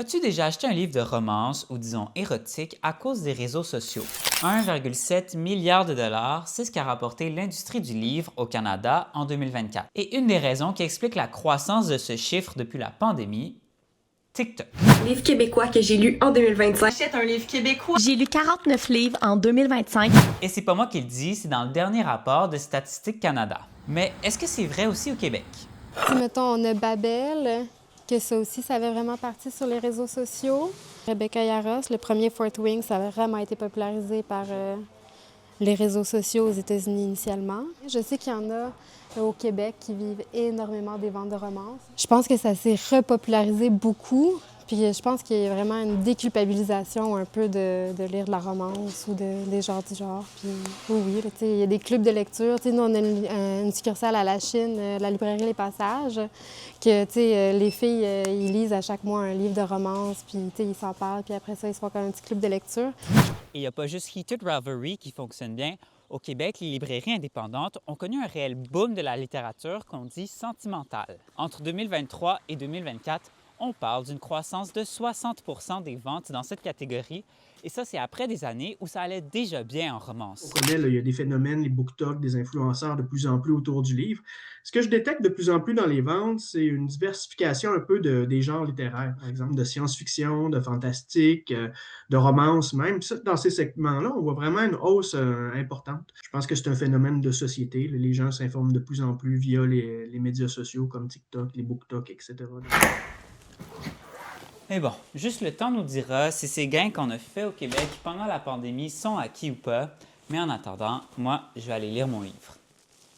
As-tu déjà acheté un livre de romance ou disons érotique à cause des réseaux sociaux? 1,7 milliard de dollars, c'est ce qu'a rapporté l'industrie du livre au Canada en 2024. Et une des raisons qui explique la croissance de ce chiffre depuis la pandémie, TikTok. Livre québécois que j'ai lu en 2025. Achète un livre québécois. J'ai lu 49 livres en 2025. Et c'est pas moi qui le dis, c'est dans le dernier rapport de Statistique Canada. Mais est-ce que c'est vrai aussi au Québec? Si, mettons, on a Babel, que ça aussi, ça avait vraiment parti sur les réseaux sociaux. Rebecca Yarros, le premier Fourth Wing, ça a vraiment été popularisé par les réseaux sociaux aux États-Unis initialement. Je sais qu'il y en a au Québec qui vivent énormément des ventes de romances. Je pense que ça s'est repopularisé beaucoup. Puis je pense qu'il y a vraiment une déculpabilisation un peu de lire de la romance ou des genres du genre. Puis oui, là, il y a des clubs de lecture. Nous, on a une succursale à la Chine, la librairie Les Passages, que les filles, ils lisent à chaque mois un livre de romance, puis ils s'en parlent, puis après ça, ils se font comme un petit club de lecture. Et il n'y a pas juste Heated Ravelry qui fonctionne bien. Au Québec, les librairies indépendantes ont connu un réel boom de la littérature qu'on dit sentimentale. Entre 2023 et 2024, on parle d'une croissance de 60% des ventes dans cette catégorie. Et ça, c'est après des années où ça allait déjà bien en romance. On connaît, là, il y a des phénomènes, les BookTok, des influenceurs de plus en plus autour du livre. Ce que je détecte de plus en plus dans les ventes, c'est une diversification un peu des genres littéraires, par exemple de science-fiction, de fantastique, de romance même. Puis ça, dans ces segments-là, on voit vraiment une hausse importante. Je pense que c'est un phénomène de société. Les gens s'informent de plus en plus via les médias sociaux comme TikTok, les BookTok, etc. Mais bon, juste le temps nous dira si ces gains qu'on a faits au Québec pendant la pandémie sont acquis ou pas. Mais en attendant, moi, je vais aller lire mon livre.